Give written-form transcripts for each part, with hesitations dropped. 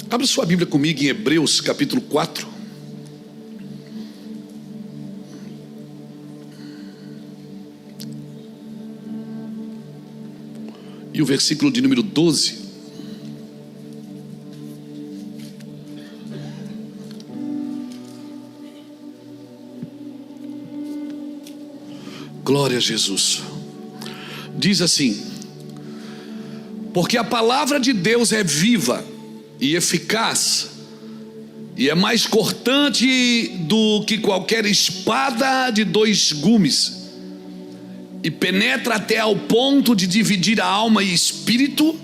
Abra sua Bíblia comigo em Hebreus capítulo 4. E o versículo de número 12. Glória a Jesus. Diz assim: porque a palavra de Deus é viva e eficaz, e é mais cortante do que qualquer espada de dois gumes, e penetra até ao ponto de dividir a alma e espírito,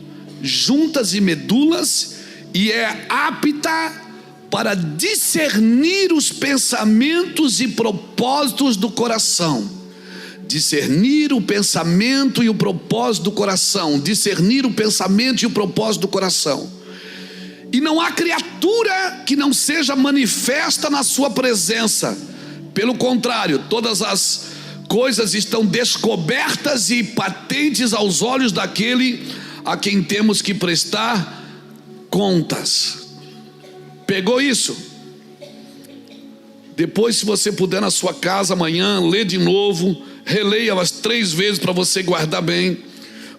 juntas e medulas, e é apta para discernir os pensamentos e propósitos do coração. Discernir o pensamento e o propósito do coração. Discernir o pensamento e o propósito do coração. E não há criatura que não seja manifesta na sua presença. Pelo contrário, todas as coisas estão descobertas e patentes aos olhos daquele a quem temos que prestar contas. Pegou isso? Depois, se você puder, na sua casa amanhã, lê de novo, releia umas 3 vezes para você guardar bem,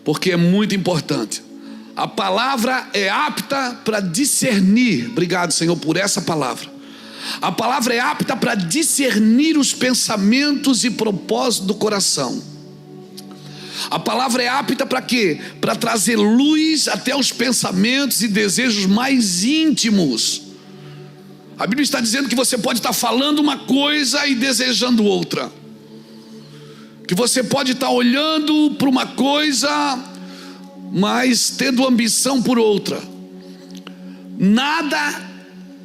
porque é muito importante. A palavra é apta para discernir. Obrigado, Senhor, por essa palavra. A palavra é apta para discernir os pensamentos e propósitos do coração. A palavra é apta para quê? Para trazer luz até os pensamentos e desejos mais íntimos. A Bíblia está dizendo que você pode estar falando uma coisa e desejando outra, que você pode estar olhando para uma coisa, mas tendo ambição por outra. Nada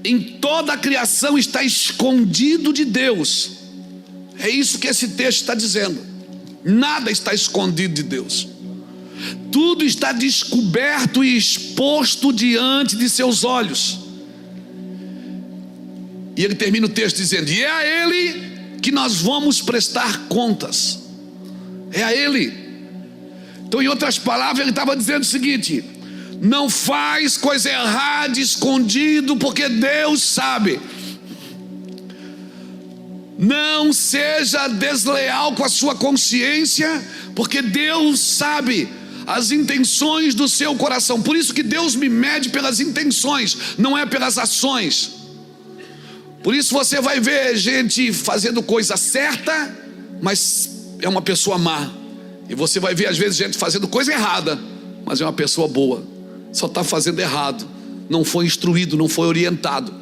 em toda a criação está escondido de Deus. É isso que esse texto está dizendo. Nada está escondido de Deus. Tudo está descoberto e exposto diante de seus olhos. E ele termina o texto dizendo: e é a Ele que nós vamos prestar contas. É a Ele. Então, em outras palavras, ele estava dizendo o seguinte: não faz coisa errada escondido, porque Deus sabe. Não seja desleal com a sua consciência, porque Deus sabe as intenções do seu coração. Por isso que Deus me mede pelas intenções, não é pelas ações. Por isso você vai ver gente fazendo coisa certa, mas é uma pessoa má. E você vai ver às vezes gente fazendo coisa errada, mas é uma pessoa boa. Só está fazendo errado, não foi instruído, não foi orientado.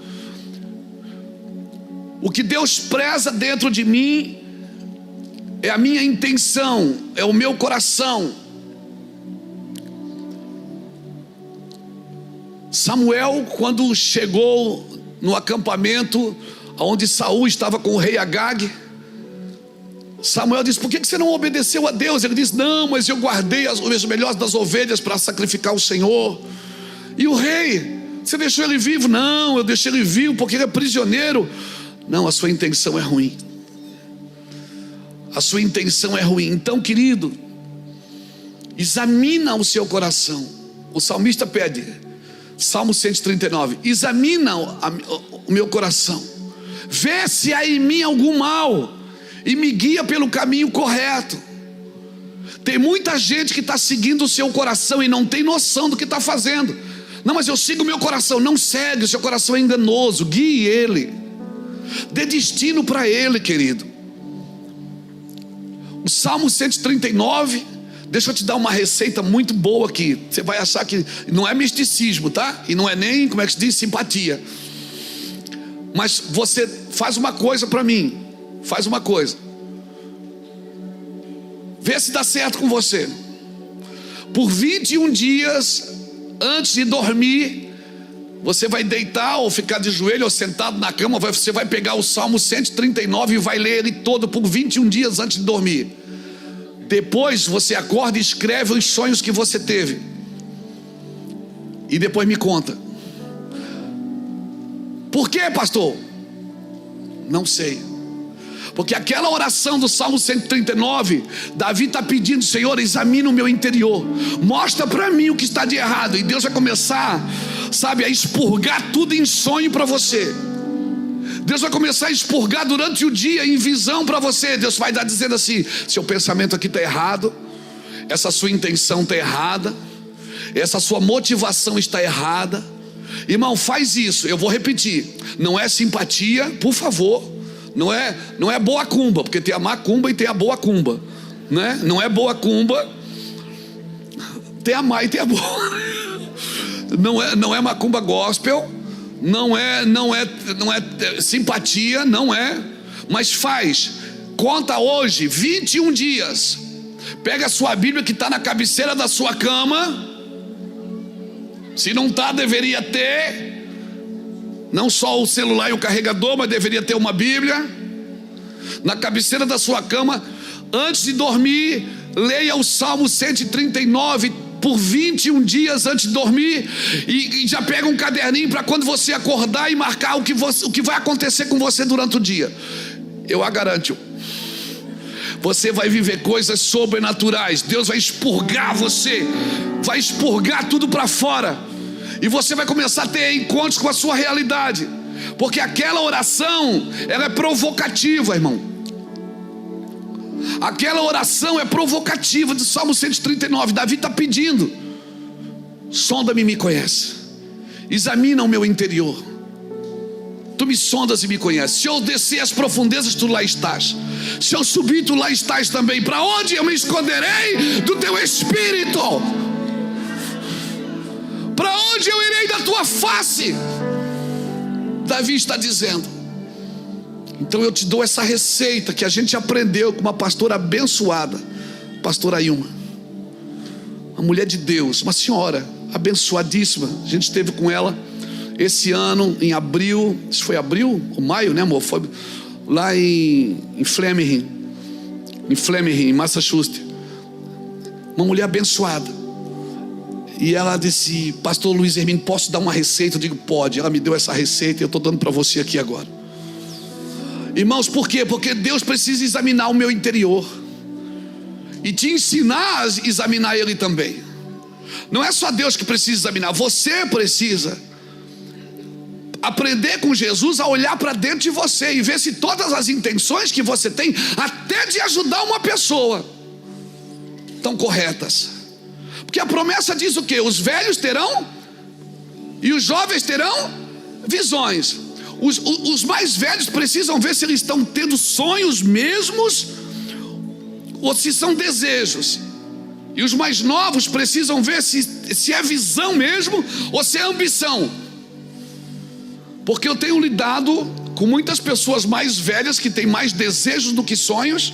O que Deus preza dentro de mim é a minha intenção, é o meu coração. Samuel, quando chegou no acampamento onde Saul estava com o rei Agag, Samuel disse: por que você não obedeceu a Deus? Ele disse: não, mas eu guardei as melhores das ovelhas para sacrificar ao Senhor. E o rei: você deixou ele vivo? Não, eu deixei ele vivo porque ele é prisioneiro. Não, a sua intenção é ruim. A sua intenção é ruim. Então, querido, examina o seu coração. O salmista pede, Salmo 139: examina o meu coração, vê se há em mim algum mal e me guia pelo caminho correto. Tem muita gente que está seguindo o seu coração e não tem noção do que está fazendo. Não, mas eu sigo o meu coração. Não segue, o seu coração é enganoso. Guie ele, dê destino para ele, querido. O Salmo 139, deixa eu te dar uma receita muito boa aqui. Você vai achar que não é misticismo, tá? E não é nem, como é que se diz, simpatia. Mas você faz uma coisa para mim. Faz uma coisa, vê se dá certo com você. Por 21 dias antes de dormir, você vai deitar ou ficar de joelho ou sentado na cama. Você vai pegar o Salmo 139 e vai ler ele todo por 21 dias antes de dormir. Depois você acorda e escreve os sonhos que você teve, e depois me conta. Por quê, pastor? Não sei. Porque aquela oração do Salmo 139, Davi está pedindo: Senhor, examina o meu interior, mostra para mim o que está de errado. E Deus vai começar, sabe, a expurgar tudo em sonho para você. Deus vai começar a expurgar durante o dia em visão para você. Deus vai dar dizendo assim: seu pensamento aqui está errado, essa sua intenção está errada, essa sua motivação está errada. Irmão, faz isso, eu vou repetir. Não é simpatia, por favor. Não é boa cumba, porque tem a macumba e tem a boa cumba, né? Não é boa cumba, tem a má e tem a boa. Não é macumba gospel, não é simpatia, não é. Mas faz, conta hoje 21 dias. Pega a sua Bíblia que está na cabeceira da sua cama. Se não está, deveria ter. Não só o celular e o carregador, mas deveria ter uma Bíblia na cabeceira da sua cama. Antes de dormir, leia o Salmo 139 por 21 dias antes de dormir. E já pega um caderninho para quando você acordar e marcar o que vai acontecer com você durante o dia. Eu a garanto, você vai viver coisas sobrenaturais. Deus vai expurgar você, vai expurgar tudo para fora. E você vai começar a ter encontros com a sua realidade. Porque aquela oração, ela é provocativa, irmão. Aquela oração é provocativa do Salmo 139. Davi está pedindo: sonda-me e me conhece, examina o meu interior. Tu me sondas e me conheces. Se eu descer as profundezas, tu lá estás. Se eu subir, tu lá estás também. Para onde eu me esconderei do teu espírito? Para onde eu irei da tua face? Davi está dizendo. Então eu te dou essa receita que a gente aprendeu com uma pastora abençoada, pastora Ilma, uma mulher de Deus, uma senhora abençoadíssima. A gente esteve com ela esse ano em abril. Isso foi abril ou maio, né, amor? Foi lá em Flemington, em Massachusetts. Uma mulher abençoada. E ela disse: pastor Luiz Hermínio, posso dar uma receita? Eu digo: pode. Ela me deu essa receita e eu estou dando para você aqui agora. Irmãos, por quê? Porque Deus precisa examinar o meu interior e te ensinar a examinar ele também. Não é só Deus que precisa examinar, você precisa aprender com Jesus a olhar para dentro de você e ver se todas as intenções que você tem, até de ajudar uma pessoa, estão corretas. Porque a promessa diz o quê? Os velhos terão e os jovens terão visões. Os mais velhos precisam ver se eles estão tendo sonhos mesmos ou se são desejos. E os mais novos precisam ver se é visão mesmo ou se é ambição. Porque eu tenho lidado com muitas pessoas mais velhas que têm mais desejos do que sonhos.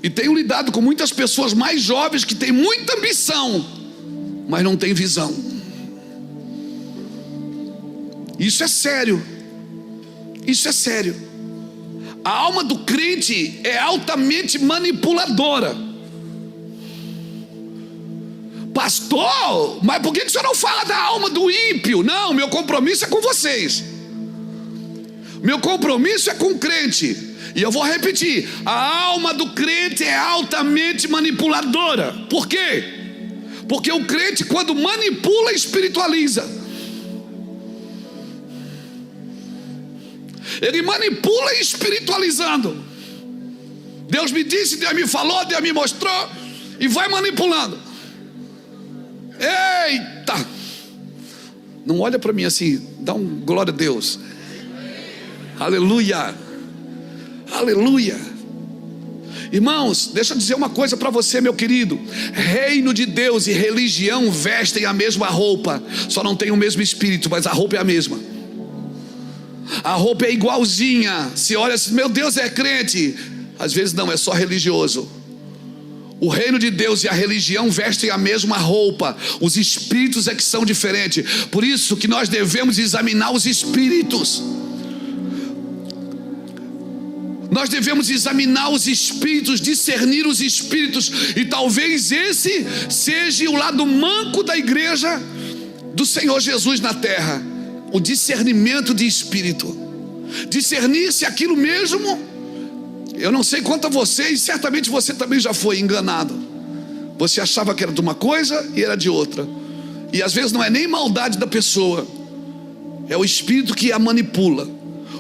E tenho lidado com muitas pessoas mais jovens que têm muita ambição, mas não têm visão. Isso é sério. Isso é sério. A alma do crente é altamente manipuladora. Pastor, mas por que o senhor não fala da alma do ímpio? Não, meu compromisso é com vocês. Meu compromisso é com o crente. E eu vou repetir: a alma do crente é altamente manipuladora. Por quê? Porque o crente, quando manipula, espiritualiza. Ele manipula espiritualizando. Deus me disse, Deus me falou, Deus me mostrou, e vai manipulando. Eita! Não olha para mim assim, dá um glória a Deus. Aleluia. Aleluia. Irmãos, deixa eu dizer uma coisa para você, meu querido. Reino de Deus e religião vestem a mesma roupa, só não tem o mesmo espírito, mas a roupa é a mesma. A roupa é igualzinha. Se olha assim, meu Deus, é crente. Às vezes não, é só religioso. O reino de Deus e a religião vestem a mesma roupa. Os espíritos é que são diferentes. Por isso que nós devemos examinar os espíritos. Nós devemos examinar os espíritos, discernir os espíritos. E talvez esse seja o lado manco da igreja do Senhor Jesus na terra. O discernimento de espírito. Discernir se aquilo mesmo Eu não sei quanto a vocês, certamente você também já foi enganado. Você achava que era de uma coisa e era de outra. E às vezes não é nem maldade da pessoa, é o espírito que a manipula.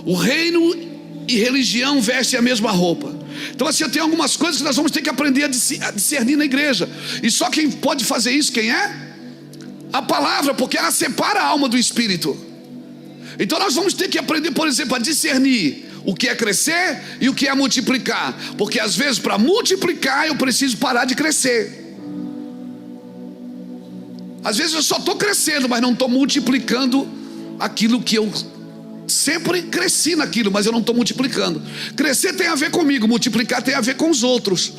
O reino e religião vestem a mesma roupa. Então assim, tem algumas coisas que nós vamos ter que aprender a discernir na igreja. E só quem pode fazer isso, quem é? A palavra, porque ela separa a alma do espírito. Então nós vamos ter que aprender, por exemplo, a discernir o que é crescer e o que é multiplicar. Porque às vezes para multiplicar eu preciso parar de crescer. Às vezes eu só estou crescendo, mas não estou multiplicando aquilo que eu sempre cresci naquilo, mas eu não estou multiplicando. Crescer tem a ver comigo, multiplicar tem a ver com os outros.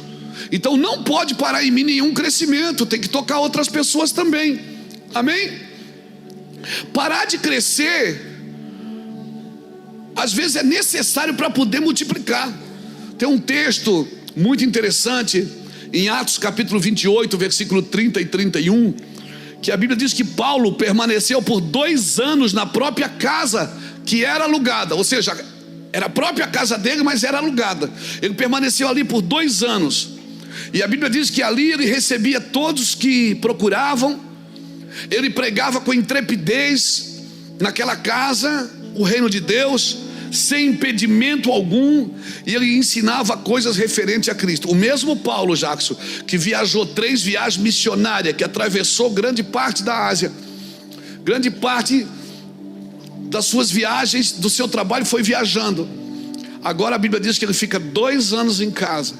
Então não pode parar em mim nenhum crescimento, tem que tocar outras pessoas também. Amém? Parar de crescer às vezes é necessário para poder multiplicar. Tem um texto muito interessante em Atos capítulo 28, versículo 30 e 31, que a Bíblia diz que Paulo permaneceu por 2 anos na própria casa que era alugada. Ou seja, era a própria casa dele, mas era alugada. Ele permaneceu ali por 2 anos. E a Bíblia diz que ali ele recebia todos que procuravam. Ele pregava com intrepidez naquela casa o reino de Deus, sem impedimento algum, e ele ensinava coisas referentes a Cristo. O mesmo Paulo, Jackson, que viajou 3 viagens missionárias, que atravessou grande parte da Ásia, grande parte das suas viagens, do seu trabalho foi viajando. Agora a Bíblia diz que ele fica 2 anos em casa,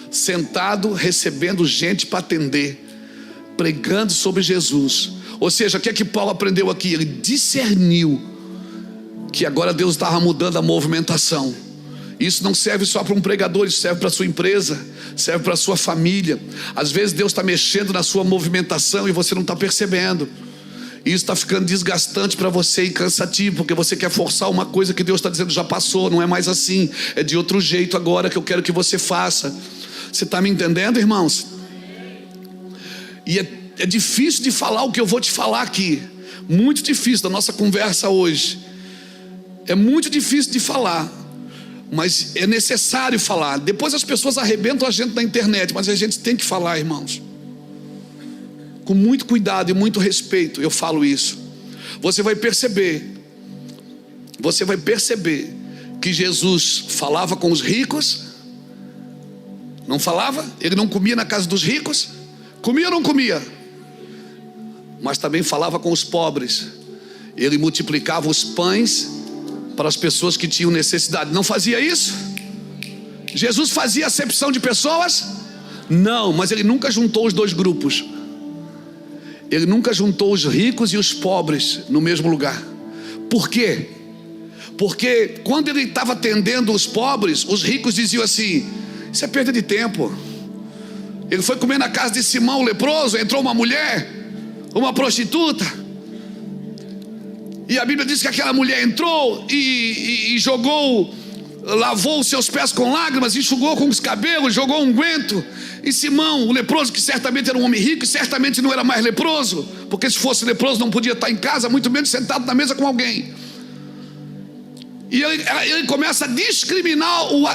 sentado, recebendo gente para atender, pregando sobre Jesus. Ou seja, o que é que Paulo aprendeu aqui? Ele discerniu que agora Deus estava mudando a movimentação. Isso não serve só para um pregador, isso serve para a sua empresa, serve para a sua família. Às vezes Deus está mexendo na sua movimentação e você não está percebendo. Isso está ficando desgastante para você e cansativo, porque você quer forçar uma coisa que Deus está dizendo já passou, não é mais assim, é de outro jeito agora que eu quero que você faça. Você está me entendendo, irmãos? E é difícil de falar o que eu vou te falar aqui, muito difícil da nossa conversa hoje. É muito difícil de falar, mas é necessário falar. Depois as pessoas arrebentam a gente na internet, mas a gente tem que falar, irmãos, com muito cuidado e muito respeito. Eu falo isso. Você vai perceber que Jesus falava com os ricos. Não falava? Ele não comia na casa dos ricos? Comia ou não comia? Mas também falava com os pobres. Ele multiplicava os pães para as pessoas que tinham necessidade. Não fazia isso? Jesus fazia acepção de pessoas? Não, mas ele nunca juntou os 2 grupos. Ele nunca juntou os ricos e os pobres no mesmo lugar. Por quê? Porque quando ele estava atendendo os pobres, os ricos diziam assim: isso é perda de tempo. Ele foi comer na casa de Simão o leproso, entrou uma mulher, uma prostituta, e a Bíblia diz que aquela mulher entrou e lavou os seus pés com lágrimas, enxugou com os cabelos, jogou unguento. E Simão, o leproso, que certamente era um homem rico e certamente não era mais leproso, porque se fosse leproso não podia estar em casa, muito menos sentado na mesa com alguém. E ele começa a discriminar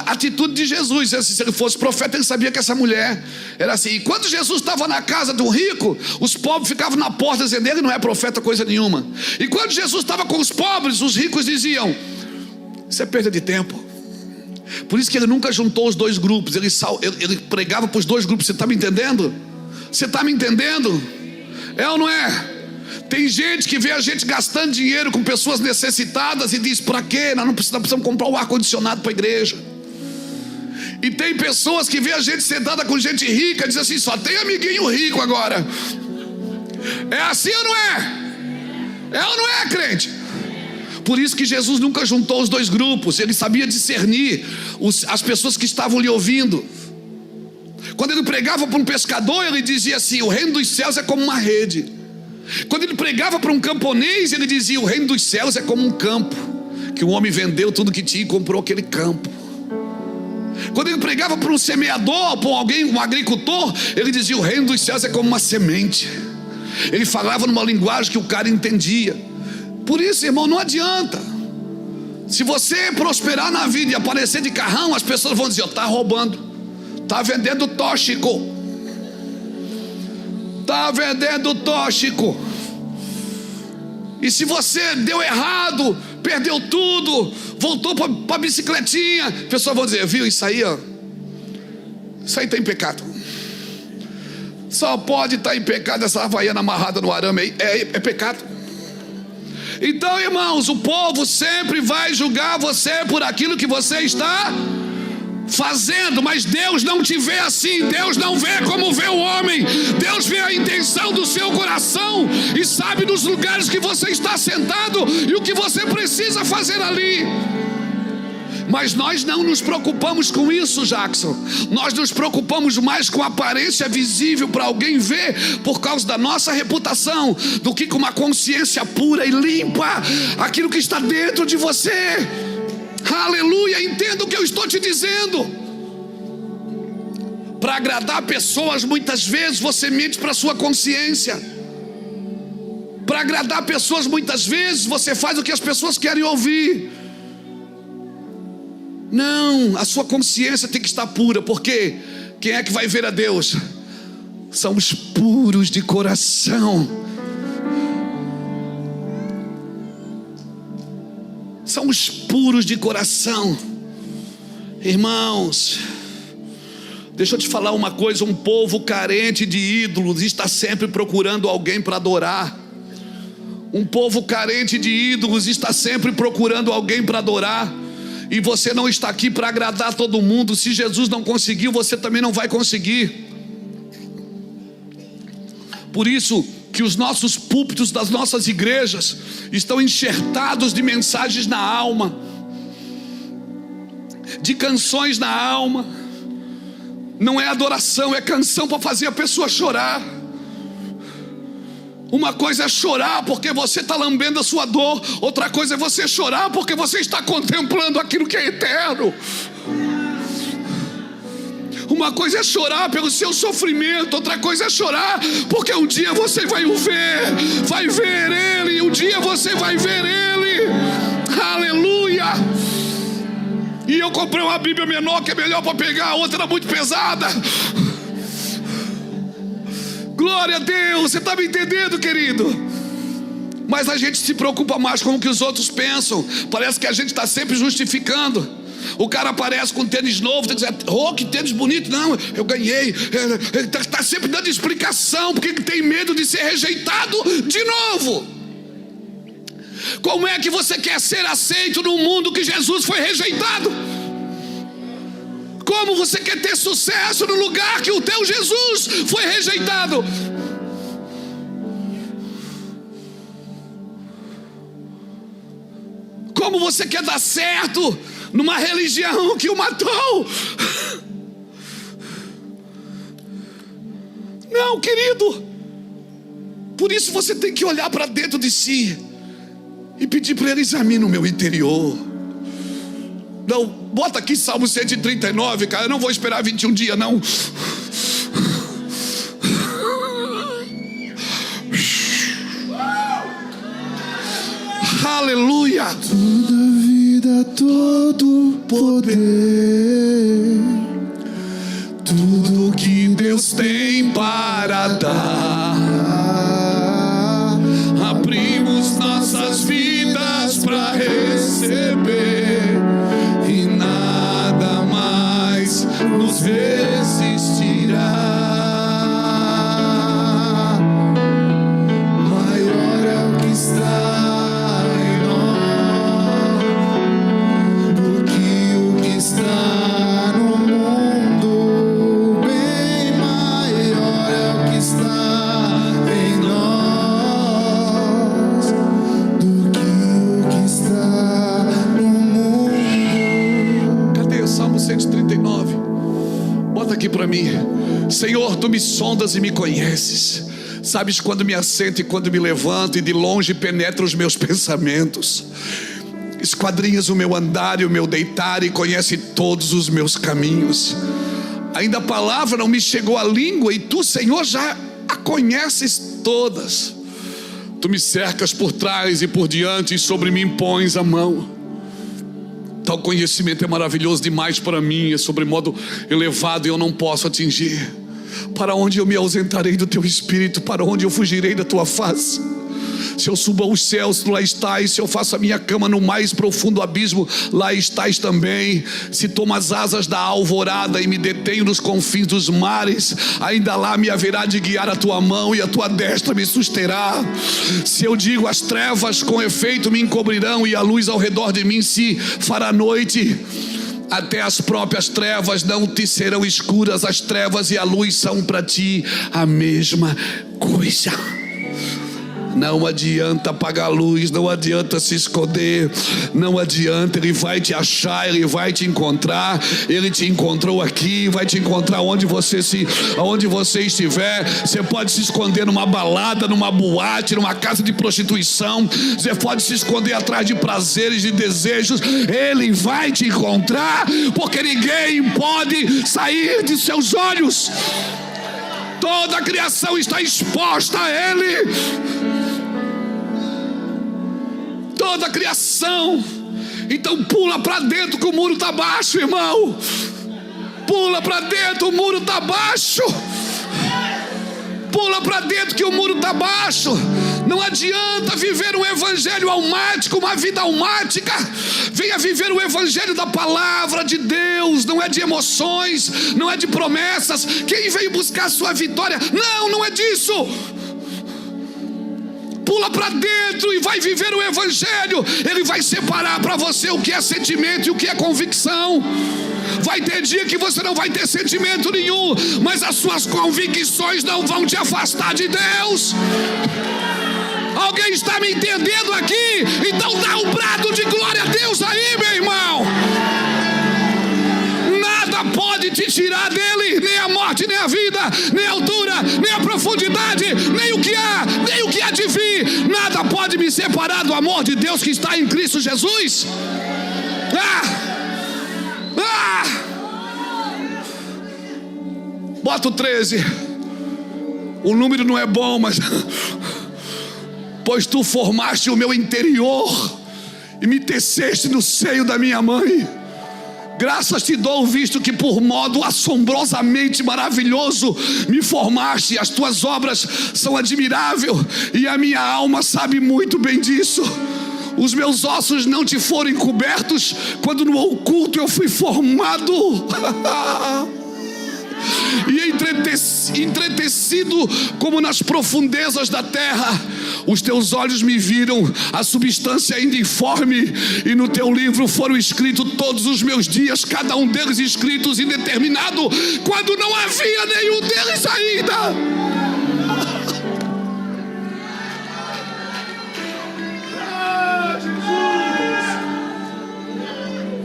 a atitude de Jesus. Se ele fosse profeta, ele sabia que essa mulher era assim. E quando Jesus estava na casa de um rico, os pobres ficavam na porta dizendo: ele não é profeta coisa nenhuma. E quando Jesus estava com os pobres, os ricos diziam: isso é perda de tempo. Por isso que ele nunca juntou os 2 grupos. Ele pregava para os 2 grupos. Você está me entendendo? Você está me entendendo? É ou não é? Tem gente que vê a gente gastando dinheiro com pessoas necessitadas e diz: para quê? Nós não precisamos comprar o ar-condicionado para a igreja. E tem pessoas que vê a gente sentada com gente rica e diz assim: só tem amiguinho rico agora. É assim ou não é? É ou não é, crente? Por isso que Jesus nunca juntou os 2 grupos. Ele sabia discernir as pessoas que estavam lhe ouvindo. Quando ele pregava para um pescador, ele dizia assim: o reino dos céus é como uma rede. Quando ele pregava para um camponês, ele dizia: o reino dos céus é como um campo, que um homem vendeu tudo que tinha e comprou aquele campo. Quando ele pregava para um semeador, para um agricultor, ele dizia: o reino dos céus é como uma semente. Ele falava numa linguagem que o cara entendia. Por isso, irmão, não adianta. Se você prosperar na vida e aparecer de carrão, as pessoas vão dizer: ó, tá roubando, tá vendendo tóxico, tá vendendo tóxico. E se você deu errado, perdeu tudo, voltou para a bicicletinha, as pessoas vão dizer: viu, isso aí, ó, isso aí tem pecado. Só pode estar em pecado essa havaiana amarrada no arame aí, é pecado. Então, irmãos, o povo sempre vai julgar você por aquilo que você está fazendo, mas Deus não te vê assim. Deus não vê como vê o homem. Deus vê a intenção do seu coração e sabe dos lugares que você está sentado e o que você precisa fazer ali. Mas nós não nos preocupamos com isso, Jackson. Nós nos preocupamos mais com a aparência visível para alguém ver, por causa da nossa reputação, do que com uma consciência pura e limpa, aquilo que está dentro de você. Aleluia, entenda o que eu estou te dizendo. Para agradar pessoas, muitas vezes você mente para a sua consciência. Para agradar pessoas, muitas vezes você faz o que as pessoas querem ouvir. Não, a sua consciência tem que estar pura, porque quem é que vai ver a Deus? São os puros de coração. São os puros de coração. Irmãos, deixa eu te falar uma coisa: um povo carente de ídolos está sempre procurando alguém para adorar. Um povo carente de ídolos está sempre procurando alguém para adorar. E você não está aqui para agradar todo mundo. Se Jesus não conseguiu, você também não vai conseguir. Por isso que os nossos púlpitos das nossas igrejas estão enxertados de mensagens na alma, de canções na alma. Não é adoração, é canção para fazer a pessoa chorar. Uma coisa é chorar porque você está lambendo a sua dor, outra coisa é você chorar porque você está contemplando aquilo que é eterno. Uma coisa é chorar pelo seu sofrimento, outra coisa é chorar porque um dia você vai o ver, vai ver Ele, um dia você vai ver Ele. Aleluia. E eu comprei uma Bíblia menor, que é melhor para pegar, a outra era muito pesada. Glória a Deus, você está me entendendo, querido? Mas a gente se preocupa mais com o que os outros pensam. Parece que a gente está sempre justificando. O cara aparece com tênis novo, tem que dizer: oh, que tênis bonito. Não, eu ganhei. Ele está sempre dando explicação, porque tem medo de ser rejeitado de novo. Como é que você quer ser aceito num mundo que Jesus foi rejeitado? Como você quer ter sucesso no lugar que o teu Jesus foi rejeitado? Como você quer dar certo numa religião que o matou? Não, querido. Por isso você tem que olhar para dentro de si e pedir para Ele: examine o meu interior. Não, bota aqui Salmo 139, cara. Eu não vou esperar 21 dias, não. Aleluia. Toda vida, todo poder, Tudo que Deus tem para dar, abrimos nossas vidas para receber, e nada mais nos resistirá. maior é o que está em nós do que o que está no mundo. Bem maior é o que está em nós do que o que está no mundo. Cadê o Salmo 139? Bota aqui para mim. Senhor, tu me sondas e me conheces. Sabes quando me assento e quando me levanto, e de longe penetra os meus pensamentos. Esquadrinhas o meu andar e o meu deitar, e conhece todos os meus caminhos. Ainda a palavra não me chegou à língua, e tu, Senhor, já a conheces todas. Tu me cercas por trás e por diante, e sobre mim pões a mão. Tal conhecimento é maravilhoso demais para mim, é sobremodo elevado e eu não posso atingir. Para onde eu me ausentarei do teu espírito? Para onde eu fugirei da tua face? Se eu subo aos céus, tu lá estás. Se eu faço a minha cama no mais profundo abismo, lá estás também. Se tomo as asas da alvorada e me detenho nos confins dos mares, ainda lá me haverá de guiar a tua mão e a tua destra me susterá. Se eu digo as trevas com efeito me encobrirão e a luz ao redor de mim se fará noite, até as próprias trevas não te serão escuras. As trevas e a luz são para ti a mesma coisa. Não adianta apagar a luz, não adianta se esconder, não adianta, ele vai te achar, ele vai te encontrar. Ele te encontrou aqui, vai te encontrar onde você estiver. Você pode se esconder numa balada, numa boate, numa casa de prostituição, você pode se esconder atrás de prazeres e desejos. Ele vai te encontrar, porque ninguém pode sair de seus olhos. Toda a criação está exposta a Ele. Toda a criação. Então pula para dentro que o muro está baixo, irmão. Pula para dentro, o muro está baixo. Pula para dentro que o muro está baixo. Não adianta viver um evangelho almático, uma vida almática. Venha viver o evangelho da palavra de Deus. Não é de emoções, não é de promessas. Quem veio buscar a sua vitória? Não é disso. Pula para dentro e vai viver o evangelho. Ele vai separar para você o que é sentimento e o que é convicção. Vai ter dia que você não vai ter sentimento nenhum, mas as suas convicções não vão te afastar de Deus. Alguém está me entendendo aqui? Então dá um brado de glória a Deus aí, meu irmão. Nada pode te tirar dele, nem a morte, nem a vida, nem a altura, nem a profundidade, nem o que há de vir. Nada pode me separar do amor de Deus que está em Cristo Jesus. Bota o 13. O número não é bom, mas pois tu formaste o meu interior e me teceste no seio da minha mãe. Graças te dou, visto que por modo assombrosamente maravilhoso me formaste. As tuas obras são admiráveis e a minha alma sabe muito bem disso. Os meus ossos não te foram encobertos quando no oculto eu fui formado. E entretecido como nas profundezas da terra, os teus olhos me viram a substância ainda informe, e no teu livro foram escritos todos os meus dias, cada um deles escritos e determinado, quando não havia nenhum deles ainda.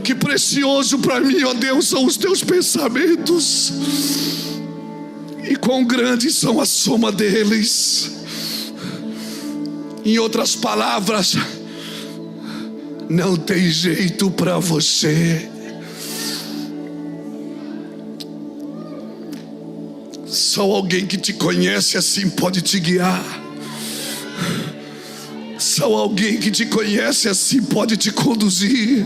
Que precioso para mim, ó Deus, são os teus pensamentos, e quão grandes são a soma deles. Em outras palavras, não tem jeito para você. Só alguém que te conhece assim pode te guiar. Só alguém que te conhece assim pode te conduzir.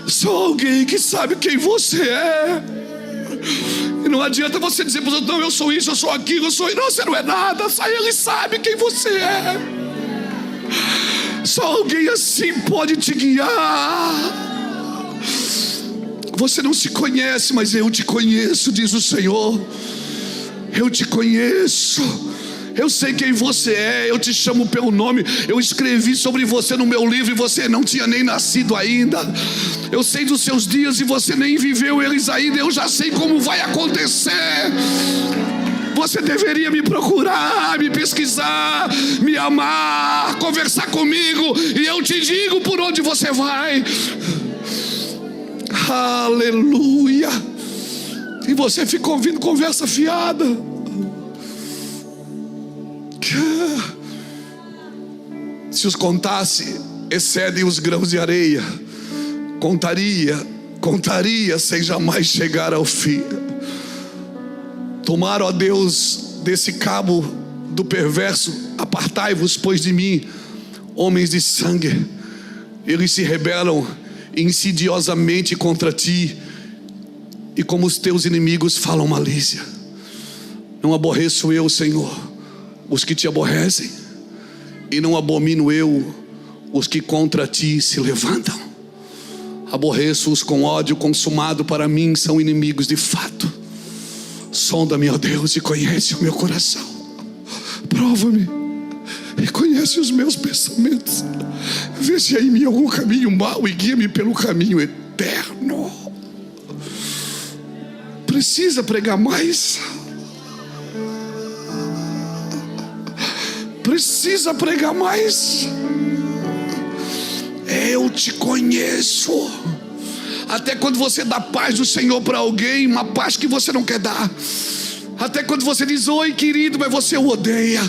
Só alguém que sabe quem você é. E não adianta você dizer para os outros: não, eu sou isso, eu sou aquilo, eu sou... Não, você não é nada. Só Ele sabe quem você é. Só alguém assim pode te guiar. Você não se conhece, mas eu te conheço, diz o Senhor. Eu te conheço. Eu sei quem você é, eu te chamo pelo nome. Eu escrevi sobre você no meu livro e você não tinha nem nascido ainda. Eu sei dos seus dias e você nem viveu eles ainda. Eu já sei como vai acontecer. Você deveria me procurar, me pesquisar, me amar, conversar comigo, e eu te digo por onde você vai. Aleluia. E você fica ouvindo conversa fiada. Se os contasse, excedem os grãos de areia. Contaria sem jamais chegar ao fim. Tomar, ó Deus, desse cabo do perverso, apartai-vos, pois, de mim, homens de sangue. Eles se rebelam insidiosamente contra ti, e como os teus inimigos falam malícia. Não aborreço eu, Senhor, os que te aborrecem, e não abomino eu os que contra ti se levantam. Aborreço-os com ódio consumado, para mim são inimigos de fato. Sonda-me, ó Deus, e conhece o meu coração. Prova-me e conhece os meus pensamentos. Vê se há em mim algum caminho mau e guia-me pelo caminho eterno. Precisa pregar mais? Precisa pregar mais? Eu te conheço. Até quando você dá paz do Senhor para alguém, uma paz que você não quer dar. Até quando você diz oi querido, mas você o odeia.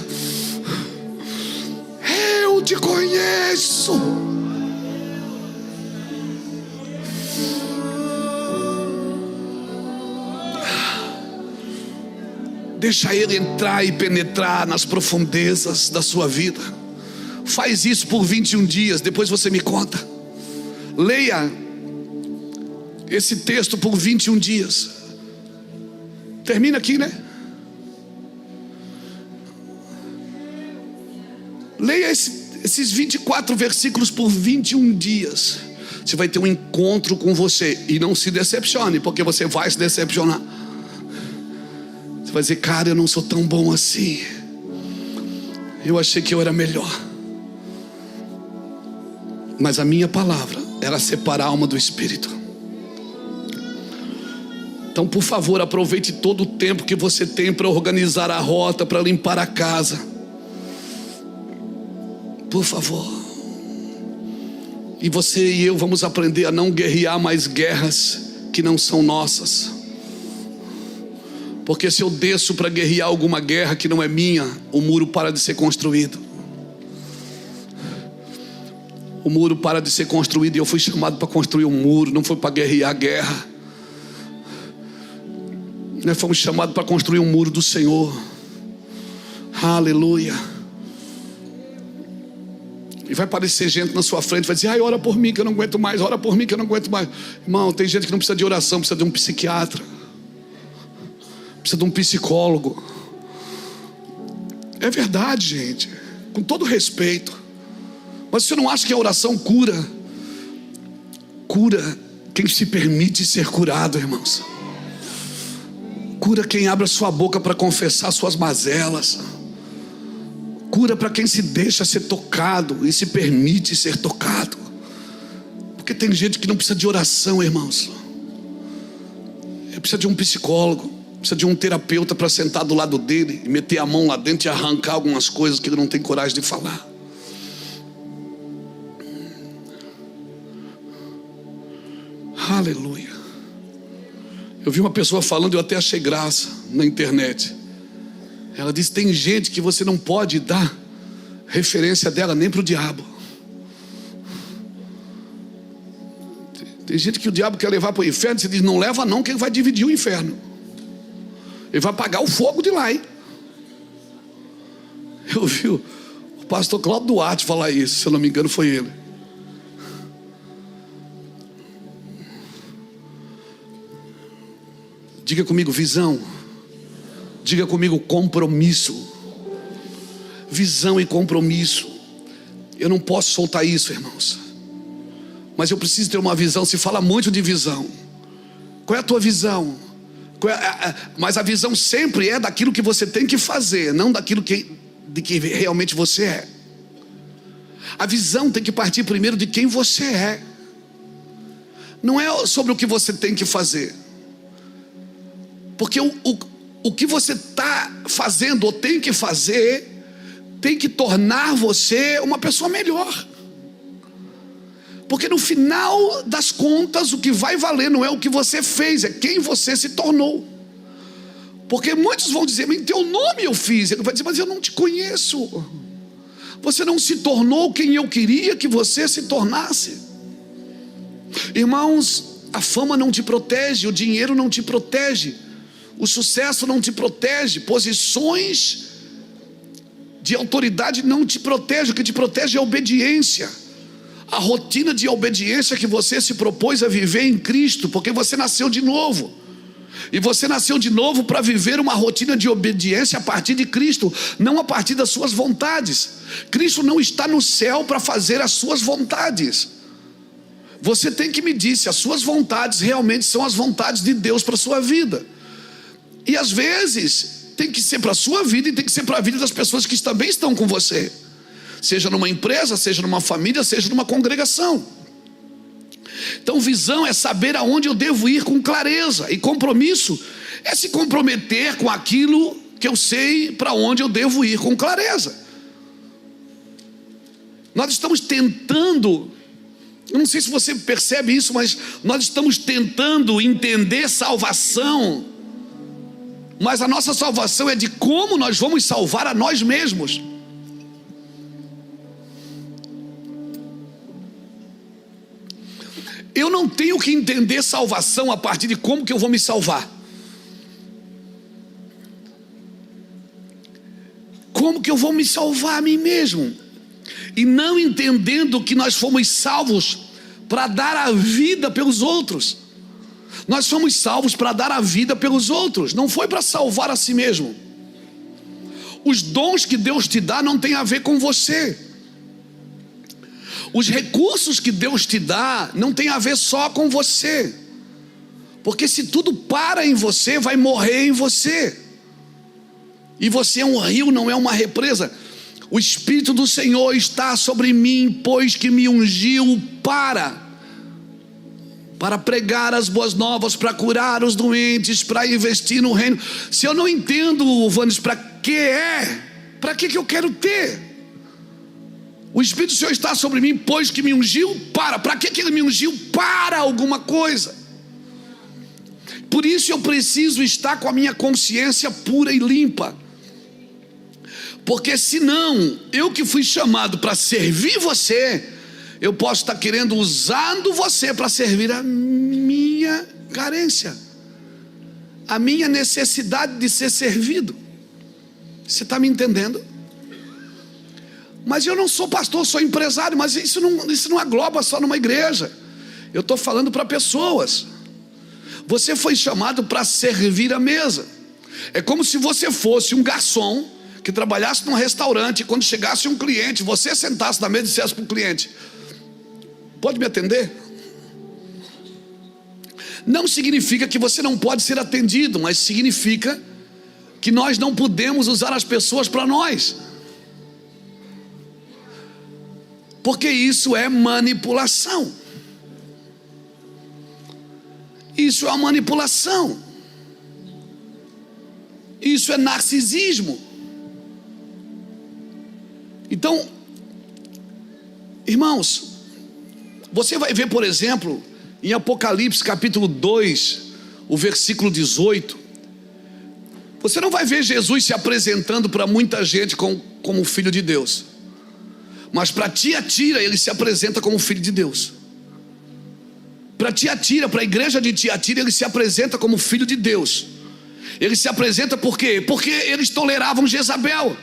Eu te conheço. Deixa Ele entrar e penetrar nas profundezas da sua vida. Faz isso por 21 dias, depois você me conta. Leia esse texto por 21 dias. Termina aqui, né? Leia esses 24 versículos por 21 dias. Você vai ter um encontro com você. E não se decepcione, porque você vai se decepcionar. Você vai dizer, cara, eu não sou tão bom assim. Eu achei que eu era melhor. Mas a minha palavra, ela separa a alma do espírito. Então, por favor, aproveite todo o tempo que você tem para organizar a rota, para limpar a casa. Por favor. E você e eu vamos aprender a não guerrear mais guerras que não são nossas. Porque se eu desço para guerrear alguma guerra que não é minha, o muro para de ser construído. O muro para de ser construído, e eu fui chamado para construir um muro, não foi para guerrear a guerra. Nós fomos chamados para construir um muro do Senhor. Aleluia. E vai aparecer gente na sua frente, vai dizer, ai, ora por mim que eu não aguento mais, ora por mim que eu não aguento mais. Irmão, tem gente que não precisa de oração, precisa de um psiquiatra, precisa de um psicólogo. É verdade, gente, com todo respeito. Mas você não acha que a oração cura quem se permite ser curado, irmãos? Cura quem abre a sua boca para confessar suas mazelas. Cura para quem se deixa ser tocado e se permite ser tocado. Porque tem gente que não precisa de oração, irmãos. Ele precisa de um psicólogo, precisa de um terapeuta para sentar do lado dele e meter a mão lá dentro e arrancar algumas coisas que ele não tem coragem de falar. Aleluia. Eu vi uma pessoa falando, eu até achei graça na internet. Ela disse, tem gente que você não pode dar referência dela nem para o diabo. Tem gente que o diabo quer levar para o inferno. Você diz, não leva não, que ele vai dividir o inferno. Ele vai apagar o fogo de lá, hein? Eu vi o pastor Cláudio Duarte falar isso, se eu não me engano foi ele. Diga comigo visão. Diga comigo compromisso. Visão e compromisso. Eu não posso soltar isso, irmãos. Mas eu preciso ter uma visão. Se fala muito de visão. Qual é a tua visão? Mas a visão sempre é daquilo que você tem que fazer, não daquilo de que realmente você é. A visão tem que partir primeiro de quem você é. Não é sobre o que você tem que fazer. Porque o que você está fazendo ou tem que fazer tem que tornar você uma pessoa melhor. Porque no final das contas o que vai valer não é o que você fez, é quem você se tornou. Porque muitos vão dizer, em teu nome eu fiz. Ele vai dizer, mas eu não te conheço. Você não se tornou quem eu queria que você se tornasse. Irmãos, a fama não te protege, o dinheiro não te protege, o sucesso não te protege, posições de autoridade não te protege. O que te protege é a obediência. a rotina de obediência que você se propôs a viver em Cristo, porque você nasceu de novo. E você nasceu de novo para viver uma rotina de obediência a partir de Cristo, não a partir das suas vontades. Cristo não está no céu para fazer as suas vontades. Você tem que medir se as suas vontades realmente são as vontades de Deus para a sua vida. E às vezes tem que ser para a sua vida e tem que ser para a vida das pessoas que também estão com você. Seja numa empresa, seja numa família, seja numa congregação. Então visão é saber aonde eu devo ir com clareza. E compromisso é se comprometer com aquilo que eu sei para onde eu devo ir com clareza. Nós estamos tentando, eu não sei se você percebe isso, mas nós estamos tentando entender salvação. Mas a nossa salvação é de como nós vamos salvar a nós mesmos. Eu não tenho que entender salvação a partir de como que eu vou me salvar. Como que eu vou me salvar a mim mesmo? E não entendendo que nós fomos salvos para dar a vida pelos outros. Nós fomos salvos para dar a vida pelos outros, não foi para salvar a si mesmo. Os dons que Deus te dá não tem a ver com você. Os recursos que Deus te dá não tem a ver só com você. Porque se tudo para em você, vai morrer em você. E você é um rio, não é uma represa. O Espírito do Senhor está sobre mim, pois que me ungiu para pregar as boas novas, para curar os doentes, para investir no reino. Se eu não entendo, Vanes, para que eu quero ter? O Espírito do Senhor está sobre mim, pois que me ungiu para que Ele me ungiu? Para alguma coisa. Por isso eu preciso estar com a minha consciência pura e limpa. Porque senão, eu que fui chamado para servir você, eu posso estar querendo usando você para servir a minha carência, a minha necessidade de ser servido. Você está me entendendo? Mas eu não sou pastor, sou empresário. Mas isso não agloba só numa igreja. Eu estou falando para pessoas. Você foi chamado para servir a mesa. É como se você fosse um garçom que trabalhasse num restaurante, e quando chegasse um cliente, você sentasse na mesa e dissesse para o cliente: pode me atender? Não significa que você não pode ser atendido, mas significa que nós não podemos usar as pessoas para nós, porque isso é manipulação. Isso é uma manipulação. Isso é narcisismo. Então, irmãos, você vai ver, por exemplo, em Apocalipse capítulo 2, o versículo 18, você não vai ver Jesus se apresentando para muita gente como filho de Deus, mas para Tiatira ele se apresenta como filho de Deus. Para Tiatira, para a igreja de Tiatira, ele se apresenta como filho de Deus. Ele se apresenta por quê? Porque eles toleravam Jezabel.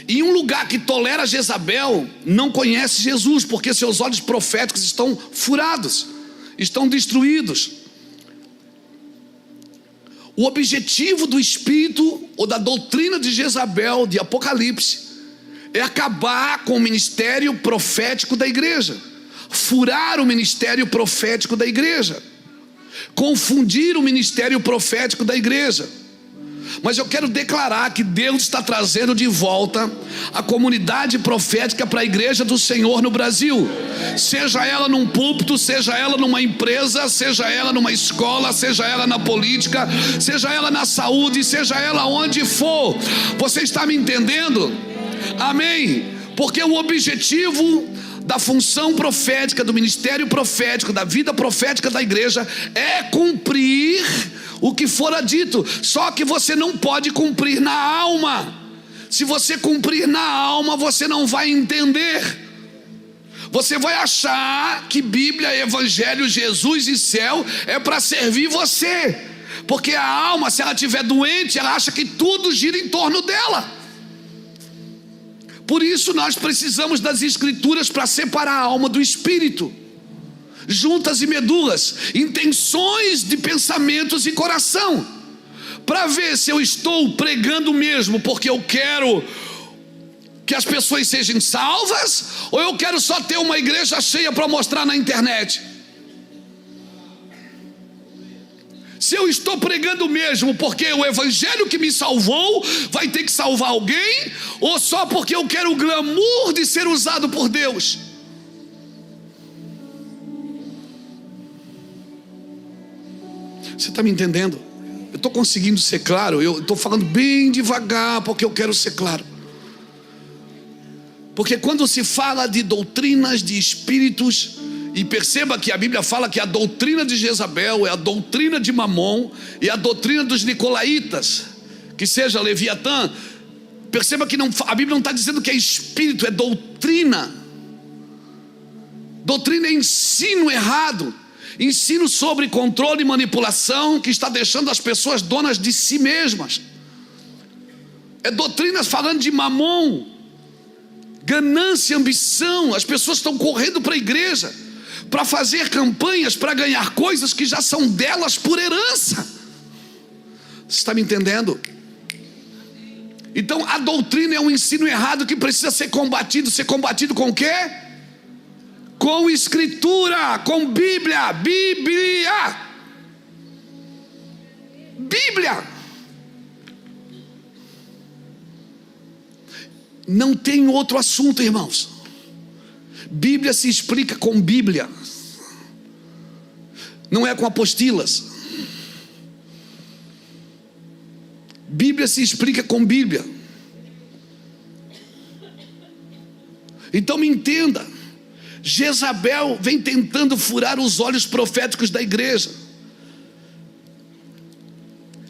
E um lugar que tolera Jezabel não conhece Jesus, porque seus olhos proféticos estão furados, estão destruídos. O objetivo do espírito ou da doutrina de Jezabel, de Apocalipse, é acabar com o ministério profético da igreja, furar o ministério profético da igreja, confundir o ministério profético da igreja. Mas eu quero declarar que Deus está trazendo de volta a comunidade profética para a igreja do Senhor no Brasil. Seja ela num púlpito, seja ela numa empresa, seja ela numa escola, seja ela na política, seja ela na saúde, seja ela onde for. Você está me entendendo? Amém? Porque o objetivo da função profética, do ministério profético, da vida profética da igreja é cumprir o que fora dito. Só que você não pode cumprir na alma. Se você cumprir na alma, você não vai entender. Você vai achar que Bíblia, Evangelho, Jesus e céu é para servir você. Porque a alma, se ela estiver doente, ela acha que tudo gira em torno dela. Por isso nós precisamos das escrituras para separar a alma do espírito, juntas e medulas, intenções de pensamentos e coração, para ver se eu estou pregando mesmo porque eu quero que as pessoas sejam salvas, ou eu quero só ter uma igreja cheia para mostrar na internet. Se eu estou pregando mesmo porque o evangelho que me salvou vai ter que salvar alguém, ou só porque eu quero o glamour de ser usado por Deus? Você está me entendendo? Eu estou conseguindo ser claro? Eu estou falando bem devagar porque eu quero ser claro. Porque quando se fala de doutrinas de espíritos, e perceba que a Bíblia fala que a doutrina de Jezabel é a doutrina de Mamon e a doutrina dos nicolaítas, que seja Leviatã. Perceba que a Bíblia não está dizendo que é espírito, é doutrina. Doutrina é ensino errado, ensino sobre controle e manipulação, que está deixando as pessoas donas de si mesmas. É doutrinas falando de Mamon, ganância, ambição. As pessoas estão correndo para a igreja para fazer campanhas, para ganhar coisas que já são delas por herança. Você está me entendendo? Então a doutrina é um ensino errado que precisa ser combatido. Ser combatido com o quê? Com escritura, com Bíblia. Bíblia. Não tem outro assunto, irmãos. Bíblia se explica com Bíblia, não é com apostilas. Bíblia se explica com Bíblia. Então me entenda, Jezabel vem tentando furar os olhos proféticos da igreja.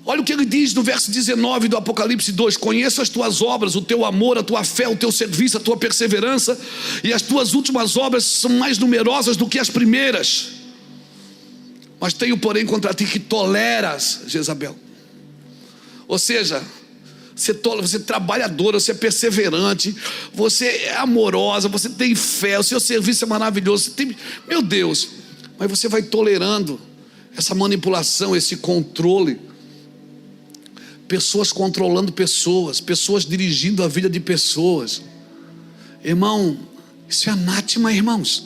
Olha o que ele diz no verso 19 do Apocalipse 2: conheço as tuas obras, o teu amor, a tua fé, o teu serviço, a tua perseverança, e as tuas últimas obras são mais numerosas do que as primeiras. Mas tenho porém contra ti que toleras, Jezabel. Ou seja, você é trabalhadora, você é perseverante, você é amorosa, você tem fé, o seu serviço é maravilhoso, meu Deus, mas você vai tolerando essa manipulação, esse controle. Pessoas controlando pessoas, pessoas dirigindo a vida de pessoas. Irmão, isso é anátema, irmãos.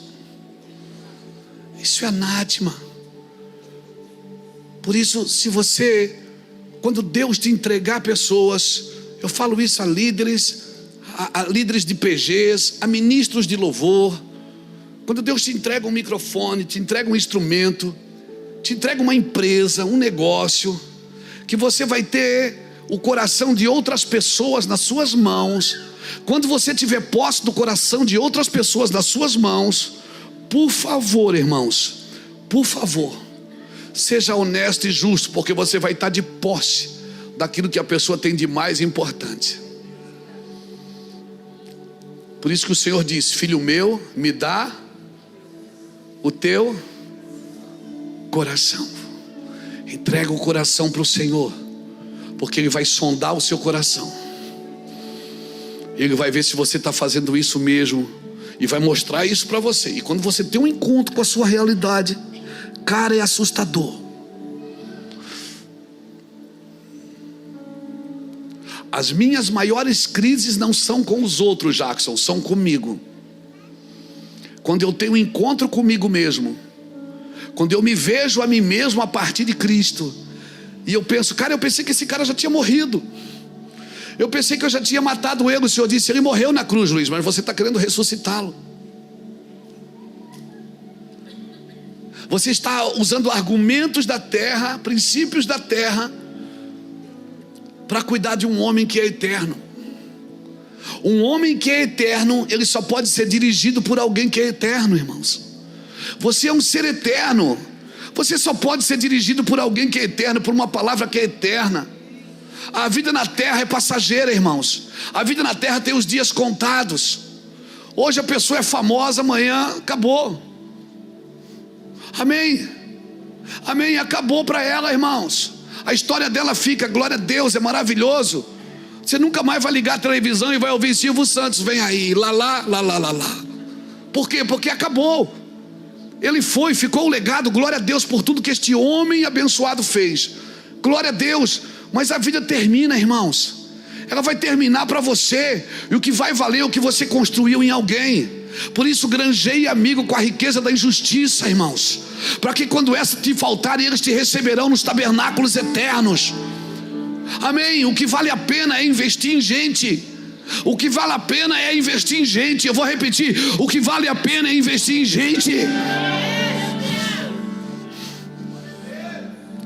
Isso é anátema. Por isso, quando Deus te entregar pessoas, eu falo isso a líderes, a líderes de PGs, a ministros de louvor. Quando Deus te entrega um microfone, te entrega um instrumento, te entrega uma empresa, um negócio, que você vai ter o coração de outras pessoas nas suas mãos. Quando você tiver posse do coração de outras pessoas nas suas mãos, por favor, irmãos, por favor, seja honesto e justo, porque você vai estar de posse daquilo que a pessoa tem de mais importante. Por isso que o Senhor diz: filho meu, me dá o teu coração. Entrega o coração para o Senhor, porque Ele vai sondar o seu coração. Ele vai ver se você está fazendo isso mesmo, e vai mostrar isso para você. E quando você tem um encontro com a sua realidade, cara, é assustador. As minhas maiores crises não são com os outros, Jackson, são comigo. Quando eu tenho um encontro comigo mesmo, quando eu me vejo a mim mesmo a partir de Cristo, e eu penso, cara, eu pensei que esse cara já tinha morrido, eu pensei que eu já tinha matado ele. O Senhor disse: ele morreu na cruz, Luiz, mas você está querendo ressuscitá-lo. Você está usando argumentos da terra, princípios da terra, para cuidar de um homem que é eterno. Um homem que é eterno, ele só pode ser dirigido por alguém que é eterno, irmãos. Você é um ser eterno. Você só pode ser dirigido por alguém que é eterno, por uma palavra que é eterna. A vida na terra é passageira, irmãos. A vida na terra tem os dias contados. Hoje a pessoa é famosa, amanhã acabou. Amém. Amém, acabou para ela, irmãos. A história dela fica, glória a Deus, é maravilhoso. Você nunca mais vai ligar a televisão e vai ouvir Silvio Santos, vem aí, lá. Por quê? Porque acabou. Ele foi, ficou o legado, glória a Deus por tudo que este homem abençoado fez. Glória a Deus. Mas a vida termina, irmãos. Ela vai terminar para você. E o que vai valer é o que você construiu em alguém. Por isso granjeie amigo com a riqueza da injustiça, irmãos, para que quando essa te faltar, eles te receberão nos tabernáculos eternos. Amém. O que vale a pena é investir em gente. O que vale a pena é investir em gente. Eu vou repetir: o que vale a pena é investir em gente.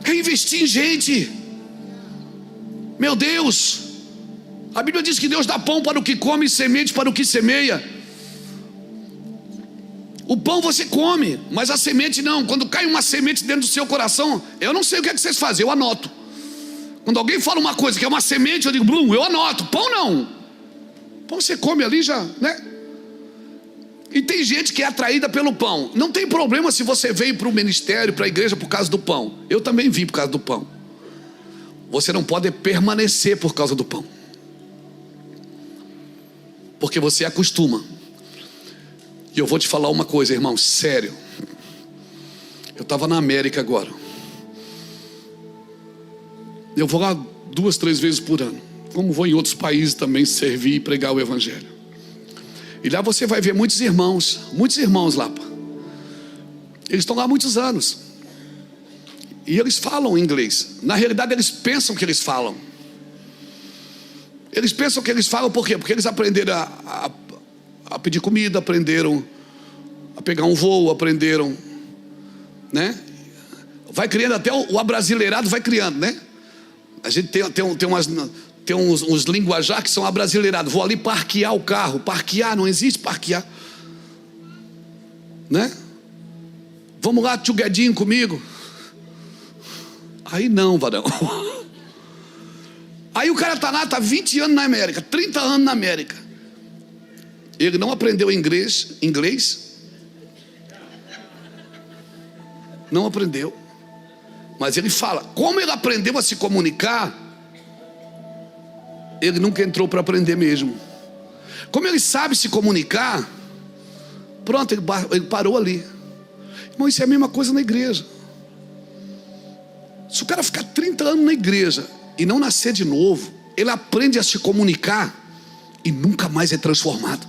É investir em gente. Meu Deus, a Bíblia diz que Deus dá pão para o que come e semente para o que semeia. O pão você come, mas a semente não. Quando cai uma semente dentro do seu coração, eu não sei o que é que vocês fazem, eu anoto. Quando alguém fala uma coisa que é uma semente, eu digo, blum, eu anoto. Pão não. Pão você come ali já, né? E tem gente que é atraída pelo pão. Não tem problema se você veio para o ministério, para a igreja por causa do pão. Eu também vim por causa do pão. Você não pode permanecer por causa do pão, porque você acostuma. E eu vou te falar uma coisa, irmão, sério. Eu estava na América agora. Eu vou lá 2, 3 vezes por ano, como vou em outros países também servir e pregar o evangelho. E lá você vai ver muitos irmãos lá. Eles estão lá há muitos anos. E eles falam inglês. Na realidade eles pensam que eles falam. Eles pensam que eles falam por quê? Porque eles aprenderam a pedir comida, aprenderam a pegar um voo, aprenderam, né? Vai criando até o abrasileirado, vai criando, né? A gente tem uns linguajar que são abrasileirados. Vou ali parquear o carro. Parquear, não existe parquear, né? Vamos lá, tchugadinho comigo. Aí não, varão. Aí o cara está lá, está 20 anos na América, 30 anos na América. Ele não aprendeu inglês. Não aprendeu. Mas ele fala. Como ele aprendeu a se comunicar, ele nunca entrou para aprender mesmo. Como ele sabe se comunicar, pronto, ele parou ali. Irmão, isso é a mesma coisa na igreja. Se o cara ficar 30 anos na igreja e não nascer de novo, ele aprende a se comunicar e nunca mais é transformado.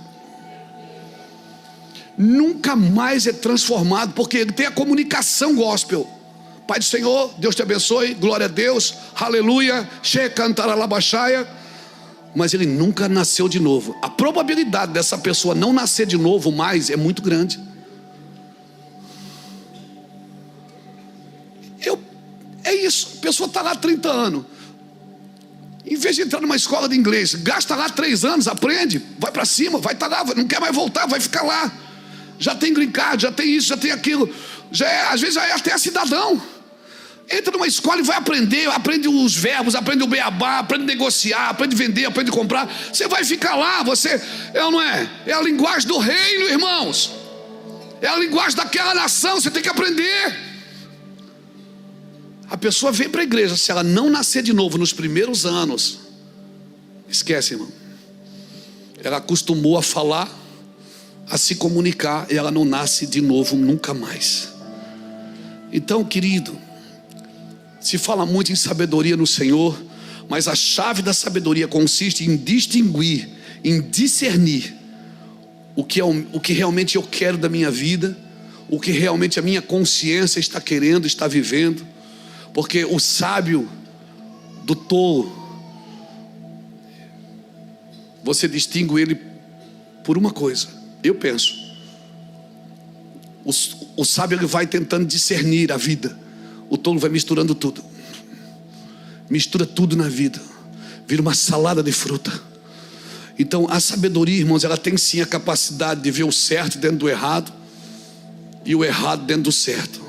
Nunca mais é transformado, porque ele tem a comunicação gospel. Pai do Senhor, Deus te abençoe, glória a Deus, aleluia, cantaralabaxaia. Mas ele nunca nasceu de novo. A probabilidade dessa pessoa não nascer de novo mais é muito grande. É isso, a pessoa está lá há 30 anos. Em vez de entrar numa escola de inglês, gasta lá 3 anos, aprende, vai para cima, vai estar lá, não quer mais voltar, vai ficar lá. Já tem green card, já tem isso, já tem aquilo. Às vezes já é até cidadão. Entra numa escola e vai aprender, aprende os verbos, aprende o beabá, aprende a negociar, aprende a vender, aprende a comprar. Você vai ficar lá, não é? É a linguagem do reino, irmãos. É a linguagem daquela nação, você tem que aprender. A pessoa vem para a igreja, se ela não nascer de novo nos primeiros anos, esquece, irmão. Ela acostumou a falar, a se comunicar, e ela não nasce de novo nunca mais. Então, querido, se fala muito em sabedoria no Senhor, mas a chave da sabedoria consiste em distinguir, em discernir o que realmente eu quero da minha vida, o que realmente a minha consciência está querendo, está vivendo. Porque o sábio do tolo, você distingue ele por uma coisa. Eu penso, o sábio ele vai tentando discernir a vida. O tolo vai misturando tudo. Mistura tudo na vida, vira uma salada de fruta. Então a sabedoria, irmãos, ela tem sim a capacidade de ver o certo dentro do errado e o errado dentro do certo.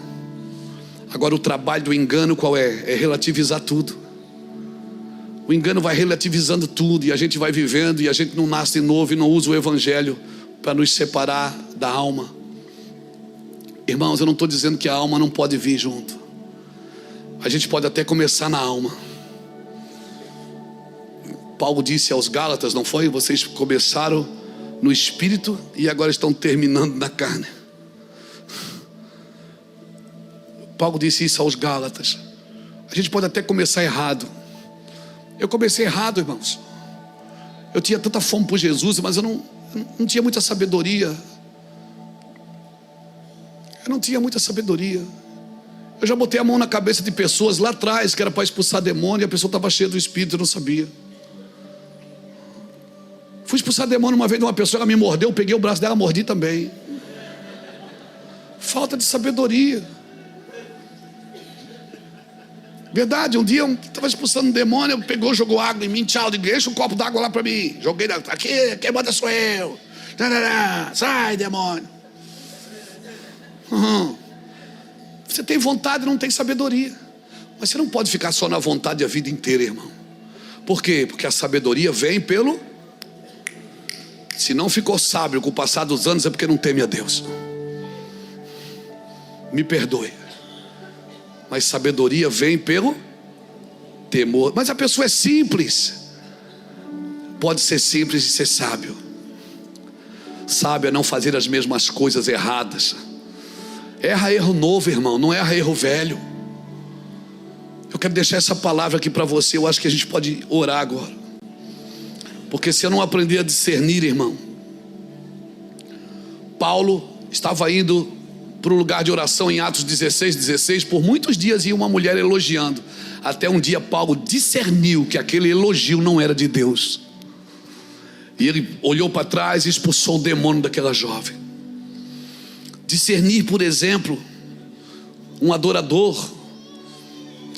Agora o trabalho do engano qual é? É relativizar tudo. O engano vai relativizando tudo, e a gente vai vivendo, e a gente não nasce de novo e não usa o evangelho para nos separar da alma. Irmãos, eu não estou dizendo que a alma não pode vir junto. A gente pode até começar na alma. Paulo disse aos Gálatas, não foi? Vocês começaram no espírito e agora estão terminando na carne. Paulo disse isso aos Gálatas. A gente pode até começar errado. Eu comecei errado, irmãos. Eu tinha tanta fome por Jesus, mas eu não tinha muita sabedoria. Eu não tinha muita sabedoria. Eu já botei a mão na cabeça de pessoas lá atrás, que era para expulsar demônio, e a pessoa estava cheia do Espírito, eu não sabia. Fui expulsar demônio uma vez de uma pessoa, ela me mordeu, eu peguei o braço dela, mordi também. Falta de sabedoria. Verdade, um dia eu estava expulsando um demônio, pegou, jogou água em mim, tchau, enche um copo d'água lá para mim. Joguei, aqui, quem manda sou eu. Sai, demônio. Você tem vontade, não tem sabedoria. Mas você não pode ficar só na vontade a vida inteira, irmão. Por quê? Porque a sabedoria vem pelo... Se não ficou sábio com o passar dos anos, é porque não teme a Deus. Me perdoe. Mas sabedoria vem pelo temor. Mas a pessoa é simples. Pode ser simples e ser sábio. Sábio é não fazer as mesmas coisas erradas. Erra erro novo, irmão, não erra erro velho. Eu quero deixar essa palavra aqui para você. Eu acho que a gente pode orar agora. Porque se eu não aprender a discernir, irmão, Paulo estava indo para um lugar de oração em Atos 16, por muitos dias ia uma mulher elogiando, até um dia Paulo discerniu que aquele elogio não era de Deus, e ele olhou para trás e expulsou o demônio daquela jovem. Discernir, por exemplo, um adorador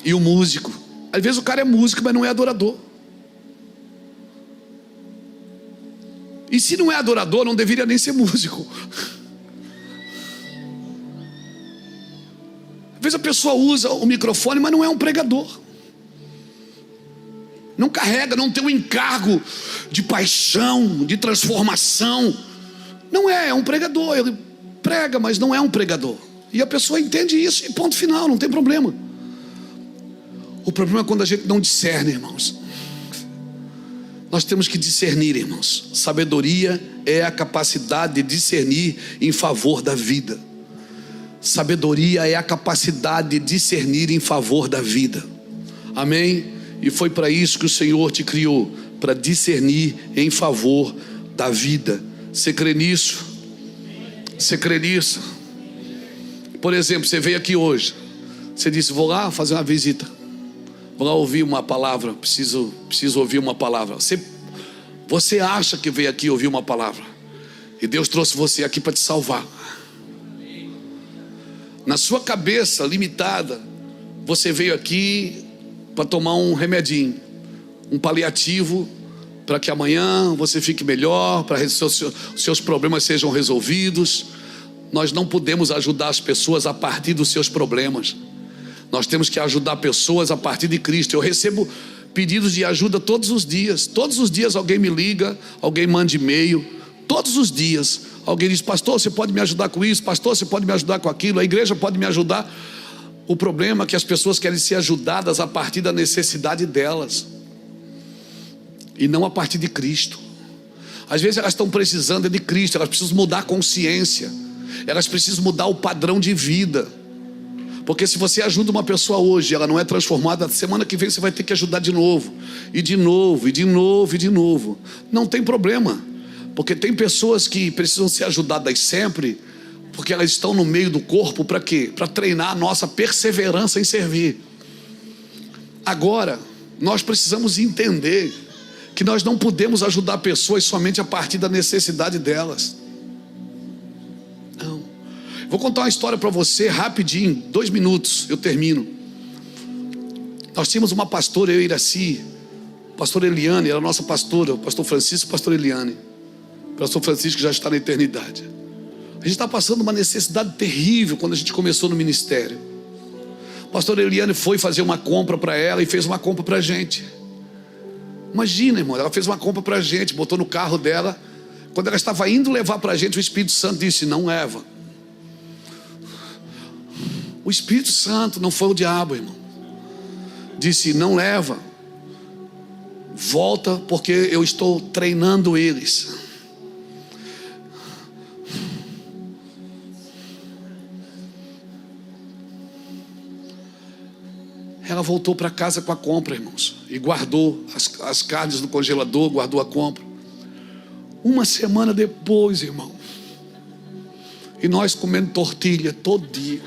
e um músico. Às vezes o cara é músico, mas não é adorador. E se não é adorador, não deveria nem ser músico. Às vezes a pessoa usa o microfone, mas não é um pregador. Não carrega, não tem um encargo de paixão, de transformação. Não é um pregador. Ele prega, mas não é um pregador. E a pessoa entende isso e ponto final, não tem problema. O problema é quando a gente não discerne, irmãos. Nós temos que discernir, irmãos. Sabedoria é a capacidade de discernir em favor da vida. Sabedoria é a capacidade de discernir em favor da vida. Amém? E foi para isso que o Senhor te criou, para discernir em favor da vida. Você crê nisso? Você crê nisso? Por exemplo, você veio aqui hoje. Você disse, vou lá fazer uma visita. Vou lá ouvir uma palavra. Preciso ouvir uma palavra. Você acha que veio aqui ouvir uma palavra. E Deus trouxe você aqui para te salvar. Na sua cabeça limitada, você veio aqui para tomar um remedinho, um paliativo, para que amanhã você fique melhor, para que seus problemas sejam resolvidos. Nós não podemos ajudar as pessoas a partir dos seus problemas. Nós temos que ajudar pessoas a partir de Cristo. Eu recebo pedidos de ajuda todos os dias. Todos os dias alguém me liga, alguém manda e-mail. Todos os dias alguém diz, pastor, você pode me ajudar com isso? Pastor, você pode me ajudar com aquilo? A igreja pode me ajudar? O problema é que as pessoas querem ser ajudadas a partir da necessidade delas e não a partir de Cristo. Às vezes elas estão precisando de Cristo. Elas precisam mudar a consciência. Elas precisam mudar o padrão de vida. Porque se você ajuda uma pessoa hoje, ela não é transformada, semana que vem você vai ter que ajudar de novo. E de novo, e de novo, e de novo. Não tem problema. Porque tem pessoas que precisam ser ajudadas sempre, porque elas estão no meio do corpo para quê? Para treinar a nossa perseverança em servir. Agora, nós precisamos entender que nós não podemos ajudar pessoas somente a partir da necessidade delas. Não. Vou contar uma história para você rapidinho, 2 minutos, eu termino. Nós tínhamos uma pastora, eu e Iraci, pastora Eliane, era a nossa pastora, o pastor Francisco e a pastora Eliane. O pastor Francisco já está na eternidade. A gente está passando uma necessidade terrível quando a gente começou no ministério. A pastora Eliane foi fazer uma compra para ela e fez uma compra para a gente. Imagina, irmão, ela fez uma compra para a gente, botou no carro dela. Quando ela estava indo levar para a gente, o Espírito Santo disse, não leva. O Espírito Santo, não foi o diabo, irmão. Disse, não leva. volta porque eu estou treinando eles. Ela voltou para casa com a compra, irmãos, e guardou as carnes no congelador, guardou a compra. Uma semana depois, irmão, e nós comendo tortilha todo dia.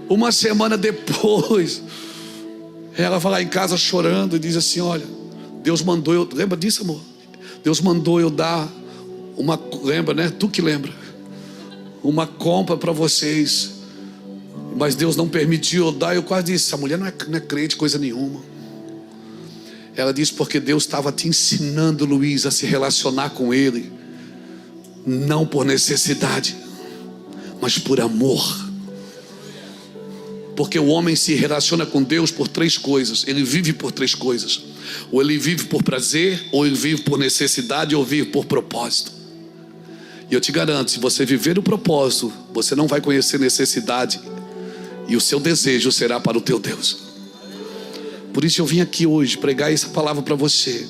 Uma semana depois, ela vai lá em casa chorando e diz assim: olha, Deus mandou eu, lembra disso, amor? Deus mandou eu dar uma, lembra, né? Tu que lembra? Uma compra para vocês, mas Deus não permitiu eu dar. Eu quase disse: essa mulher não é crente coisa nenhuma. Ela disse: porque Deus estava te ensinando, Luiz, a se relacionar com Ele, não por necessidade, mas por amor. Porque o homem se relaciona com Deus por 3 coisas. Ele vive por 3 coisas: ou ele vive por prazer, ou ele vive por necessidade, ou vive por propósito. E eu te garanto, se você viver o propósito, você não vai conhecer necessidade, e o seu desejo será para o teu Deus. Por isso eu vim aqui hoje pregar essa palavra para você.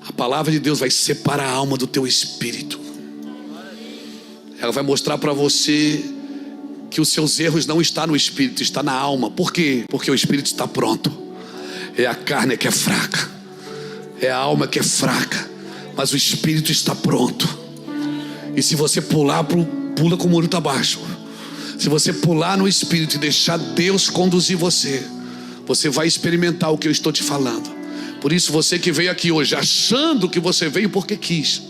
A palavra de Deus vai separar a alma do teu espírito. Ela vai mostrar para você que os seus erros não estão no espírito, está na alma. Por quê? Porque o espírito está pronto. É a carne que é fraca, é a alma que é fraca, mas o espírito está pronto. E se você pular, pula com o muro abaixo. Se você pular no espírito e deixar Deus conduzir você, você vai experimentar o que eu estou te falando. Por isso, você que veio aqui hoje achando que você veio porque quis,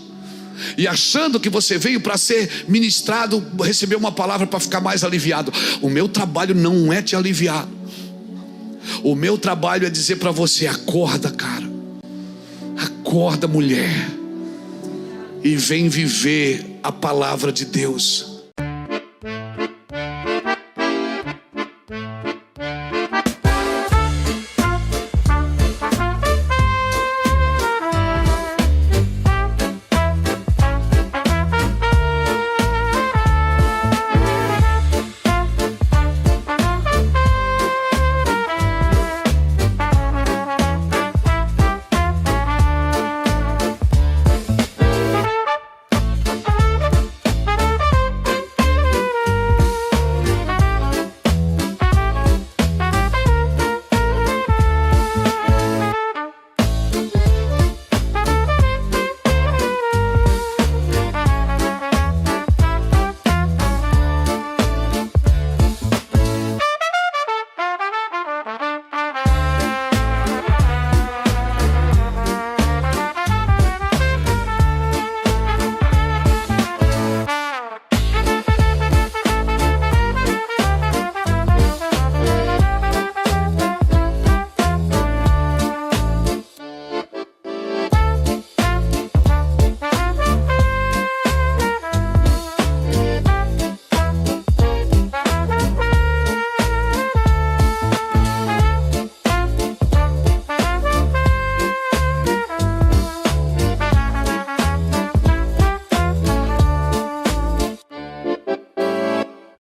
e achando que você veio para ser ministrado, receber uma palavra para ficar mais aliviado, o meu trabalho não é te aliviar. O meu trabalho é dizer para você: acorda, cara, acorda, mulher, e vem viver a palavra de Deus.